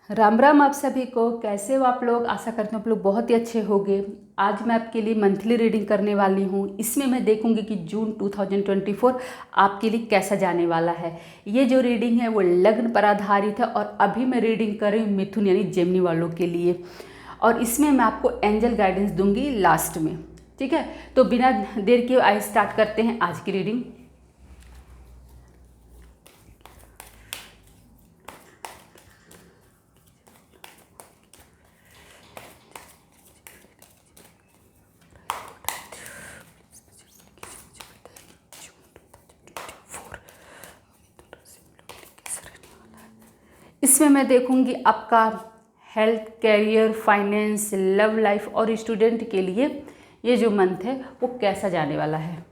राम राम आप सभी को। कैसे हो आप लोग? आशा करती हूँ आप लोग बहुत ही अच्छे होंगे। आज मैं आपके लिए मंथली रीडिंग करने वाली हूँ। इसमें मैं देखूंगी कि जून 2024 आपके लिए कैसा जाने वाला है। ये जो रीडिंग है वो लग्न पर आधारित है और अभी मैं रीडिंग कर रही हूँ मिथुन यानी जेमिनी वालों के लिए। और इसमें मैं आपको एंजल गाइडेंस दूंगी लास्ट में। ठीक है, तो बिना देर के आइए स्टार्ट करते हैं आज की रीडिंग। इसमें मैं देखूंगी आपका health, career, finance, love life और स्टूडेंट के लिए ये जो मंथ है वो कैसा जाने वाला है।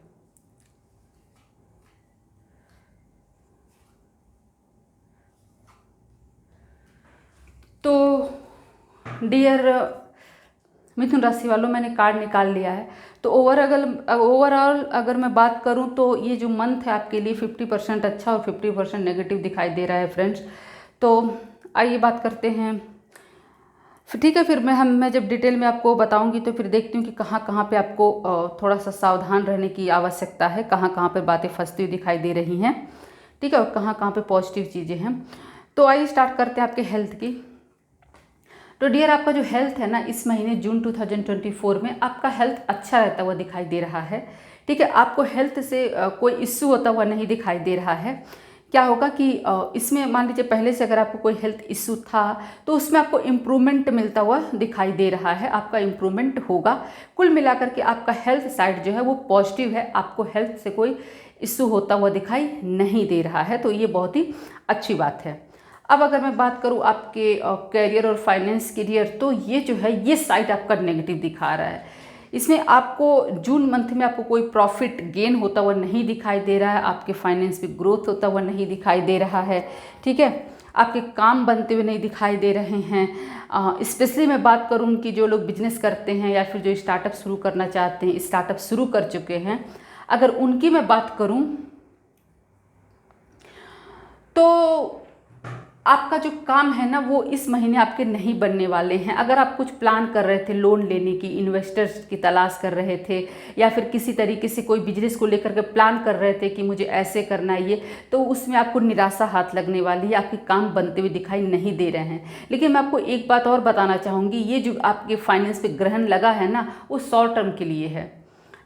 तो डियर मिथुन राशि वालों, मैंने कार्ड निकाल लिया है। तो ओवरऑल अगर मैं बात करूं तो ये जो मंथ है आपके लिए 50% अच्छा और 50% नेगेटिव दिखाई दे रहा है फ्रेंड्स। तो आइए बात करते हैं। फिर ठीक है, फिर मैं जब डिटेल में आपको बताऊंगी तो फिर देखती हूँ कि कहाँ कहाँ पे आपको थोड़ा सा सावधान रहने की आवश्यकता है, कहाँ कहाँ पे बातें फंसती हुई दिखाई दे रही हैं। ठीक है, और कहाँ कहाँ पे पॉजिटिव चीज़ें हैं। तो आइए स्टार्ट करते हैं आपके हेल्थ की। तो डियर, आपका जो हेल्थ है ना, इस महीने जून 2024 में आपका हेल्थ अच्छा रहता हुआ दिखाई दे रहा है। ठीक है, आपको हेल्थ से कोई इश्यू होता हुआ नहीं दिखाई दे रहा है। क्या होगा कि इसमें मान लीजिए पहले से अगर आपको कोई हेल्थ इश्यू था तो उसमें आपको इम्प्रूवमेंट मिलता हुआ दिखाई दे रहा है। आपका इम्प्रूवमेंट होगा। कुल मिलाकर के आपका हेल्थ साइड जो है वो पॉजिटिव है। आपको हेल्थ से कोई इश्यू होता हुआ दिखाई नहीं दे रहा है, तो ये बहुत ही अच्छी बात है। अब अगर मैं बात करूँ आपके कैरियर और फाइनेंस कैरियर, तो ये जो है ये साइड आपका नेगेटिव दिखा रहा है। इसमें आपको जून मंथ में आपको कोई प्रॉफिट गेन होता हुआ नहीं दिखाई दे रहा है। आपके फाइनेंस में ग्रोथ होता हुआ नहीं दिखाई दे रहा है। ठीक है, आपके काम बनते हुए नहीं दिखाई दे रहे हैं। स्पेशली मैं बात करूँ कि जो लोग बिजनेस करते हैं या फिर जो स्टार्टअप शुरू करना चाहते हैं, स्टार्टअप शुरू कर चुके हैं, अगर उनकी मैं बात करूँ तो आपका जो काम है ना वो इस महीने आपके नहीं बनने वाले हैं। अगर आप कुछ प्लान कर रहे थे लोन लेने की, इन्वेस्टर्स की तलाश कर रहे थे, या फिर किसी तरीके से कोई बिजनेस को लेकर के प्लान कर रहे थे कि मुझे ऐसे करना है ये, तो उसमें आपको निराशा हाथ लगने वाली है। आपके काम बनते हुए दिखाई नहीं दे रहे हैं। लेकिन मैं आपको एक बात और बताना चाहूँगी, ये जो आपके फाइनेंस पे ग्रहण लगा है ना वो शॉर्ट टर्म के लिए है।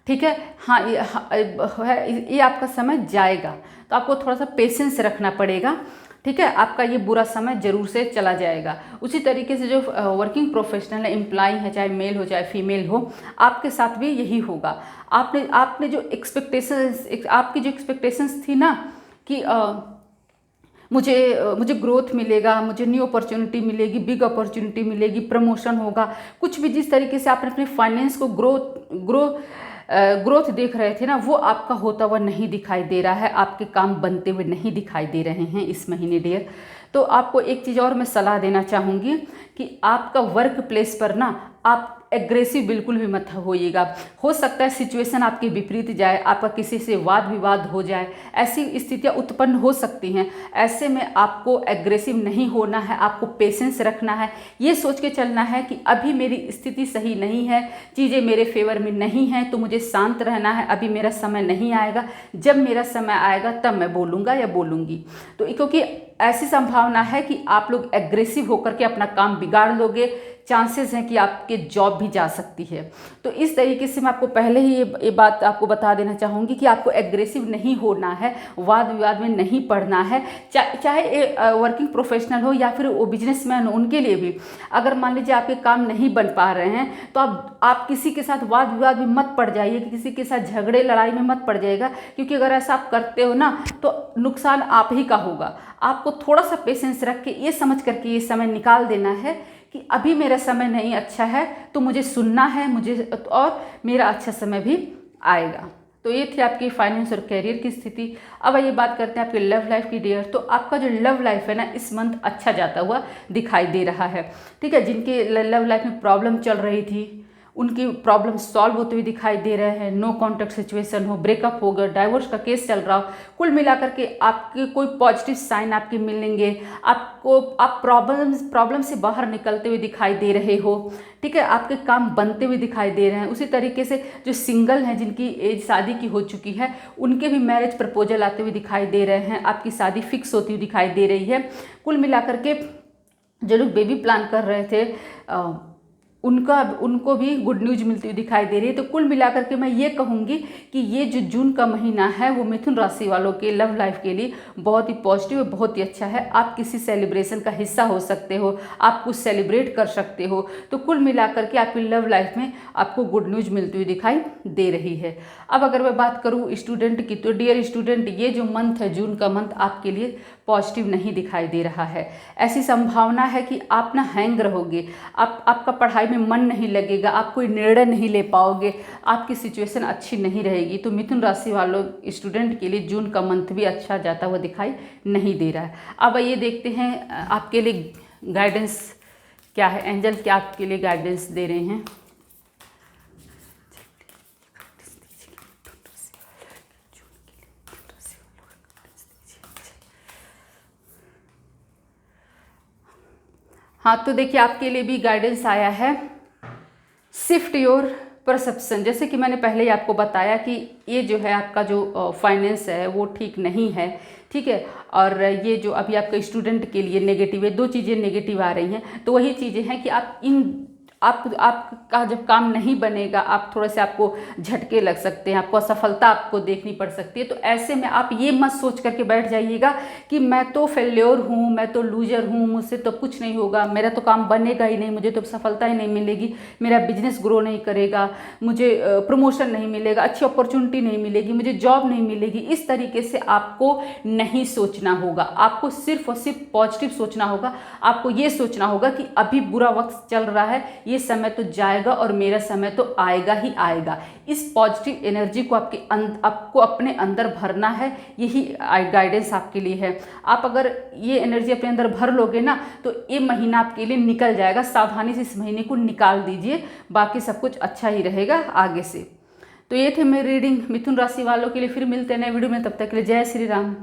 ठीक है, हाँ ये आपका समय जाएगा, तो आपको थोड़ा सा पेशेंस रखना पड़ेगा। ठीक है, आपका ये बुरा समय जरूर से चला जाएगा। उसी तरीके से जो वर्किंग प्रोफेशनल है, एम्प्लॉय है, चाहे मेल हो चाहे फीमेल हो, आपके साथ भी यही होगा। आपने जो आपकी जो एक्सपेक्टेशंस थी ना कि मुझे ग्रोथ मिलेगा, मुझे न्यू अपॉर्चुनिटी मिलेगी, बिग अपॉर्चुनिटी मिलेगी, प्रमोशन होगा, कुछ भी जिस तरीके से आपने अपने फाइनेंस को ग्रोथ देख रहे थे ना, वो आपका होता हुआ नहीं दिखाई दे रहा है। आपके काम बनते हुए नहीं दिखाई दे रहे हैं इस महीने डियर। तो आपको एक चीज़ और मैं सलाह देना चाहूँगी कि आपका वर्क प्लेस पर ना आप एग्रेसिव बिल्कुल भी मत होइएगा। हो सकता है सिचुएशन आपके विपरीत जाए, आपका किसी से वाद विवाद हो जाए, ऐसी स्थितियाँ उत्पन्न हो सकती हैं। ऐसे में आपको एग्रेसिव नहीं होना है, आपको पेशेंस रखना है। ये सोच के चलना है कि अभी मेरी स्थिति सही नहीं है, चीज़ें मेरे फेवर में नहीं हैं, तो मुझे शांत रहना है। अभी मेरा समय नहीं आएगा, जब मेरा समय आएगा तब मैं बोलूँगा या बोलूँगी। तो क्योंकि ऐसी संभावना है कि आप लोग एग्रेसिव होकर के अपना काम बिगाड़ लोगे, चांसेस हैं कि आपके जॉब भी जा सकती है। तो इस तरीके से मैं आपको पहले ही ये बात आपको बता देना चाहूँगी कि आपको एग्रेसिव नहीं होना है, वाद विवाद में नहीं पड़ना है। चाहे वर्किंग प्रोफेशनल हो या फिर वो बिजनेसमैन हो, उनके लिए भी अगर मान लीजिए आपके काम नहीं बन पा रहे हैं तो आप किसी के साथ वाद विवाद में मत पड़ जाइए, किसी के साथ झगड़े लड़ाई में मत पड़ जाइएगा। क्योंकि अगर ऐसा आप करते हो ना तो नुकसान आप ही का होगा। आपको थोड़ा सा पेशेंस रख के ये समझ करके ये समय निकाल देना है कि अभी मेरा समय नहीं अच्छा है, तो मुझे सुनना है, और मेरा अच्छा समय भी आएगा। तो ये थी आपकी फाइनेंस और कैरियर की स्थिति। अब आइए बात करते हैं आपके लव लाइफ की डियर। तो आपका जो लव लाइफ है ना इस मंथ अच्छा जाता हुआ दिखाई दे रहा है। ठीक है, जिनके लव लाइफ में प्रॉब्लम चल रही थी उनकी प्रॉब्लम सॉल्व होते हुए दिखाई दे रहे हैं। नो कॉन्टैक्ट सिचुएशन हो, ब्रेकअप हो गया, डाइवोर्स का केस चल रहा हो, कुल मिलाकर के आपके कोई पॉजिटिव साइन आपके मिलेंगे। आप प्रॉब्लम से बाहर निकलते हुए दिखाई दे रहे हो, ठीक है। आपके काम बनते हुए दिखाई दे रहे हैं। उसी तरीके से जो सिंगल हैं, जिनकी एज शादी की हो चुकी है, उनके भी मैरिज प्रपोजल आते हुए दिखाई दे रहे हैं। आपकी शादी फिक्स होती हुई दिखाई दे रही है। कुल मिलाकर के जो लोग बेबी प्लान कर रहे थे उनको भी गुड न्यूज मिलती हुई दिखाई दे रही है। तो कुल मिलाकर के मैं ये कहूँगी कि ये जो जून का महीना है वो मिथुन राशि वालों के लव लाइफ के लिए बहुत ही पॉजिटिव और बहुत ही अच्छा है। आप किसी सेलिब्रेशन का हिस्सा हो सकते हो, आप कुछ सेलिब्रेट कर सकते हो। तो कुल मिलाकर के आपकी लव लाइफ में आपको गुड न्यूज मिलती हुई दिखाई दे रही है। अब अगर मैं बात करूँ स्टूडेंट की, तो डियर स्टूडेंट, ये जो मंथ है, जून का मंथ, आपके लिए पॉजिटिव नहीं दिखाई दे रहा है। ऐसी संभावना है कि आप ना हैंग रहोगे, आपका पढ़ाई में मन नहीं लगेगा, आप कोई निर्णय नहीं ले पाओगे, आपकी सिचुएशन अच्छी नहीं रहेगी। तो मिथुन राशि वालों स्टूडेंट के लिए जून का मंथ भी अच्छा जाता हुआ दिखाई नहीं दे रहा है। अब ये देखते हैं आपके लिए गाइडेंस क्या है, एंजल क्या आपके लिए गाइडेंस दे रहे हैं। हाँ, तो देखिए आपके लिए भी गाइडेंस आया है, शिफ्ट योर परसेप्शन। जैसे कि मैंने पहले ही आपको बताया कि ये जो है आपका जो फाइनेंस है वो ठीक नहीं है, ठीक है। और ये जो अभी आपका स्टूडेंट के लिए नेगेटिव है, दो चीज़ें नेगेटिव आ रही हैं। तो वही चीज़ें हैं कि आपका जब काम नहीं बनेगा, आप थोड़े से आपको झटके लग सकते हैं, आपको असफलता आपको देखनी पड़ सकती है। तो ऐसे में आप ये मत सोच करके बैठ जाइएगा कि मैं तो फेल्योर हूँ, मैं तो लूजर हूँ, मुझसे तो कुछ नहीं होगा, मेरा तो काम बनेगा ही नहीं, मुझे तो सफलता ही नहीं मिलेगी, मेरा बिजनेस ग्रो नहीं करेगा, मुझे प्रमोशन नहीं मिलेगा, अच्छी अपॉर्चुनिटी नहीं मिलेगी, मुझे जॉब नहीं मिलेगी। इस तरीके से आपको नहीं सोचना होगा। आपको सिर्फ और सिर्फ पॉजिटिव सोचना होगा। आपको ये सोचना होगा कि अभी बुरा वक्त चल रहा है, ये समय तो जाएगा और मेरा समय तो आएगा ही आएगा। इस पॉजिटिव एनर्जी को आपको अपने अंदर भरना है। यही गाइडेंस आपके लिए है। आप अगर ये एनर्जी अपने अंदर भर लोगे ना, तो ये महीना आपके लिए निकल जाएगा। सावधानी से इस महीने को निकाल दीजिए, बाकी सब कुछ अच्छा ही रहेगा आगे से। तो ये थे मेरी रीडिंग मिथुन राशि वालों के लिए। फिर मिलते हैं नए वीडियो में, तब तक के लिए जय श्री राम।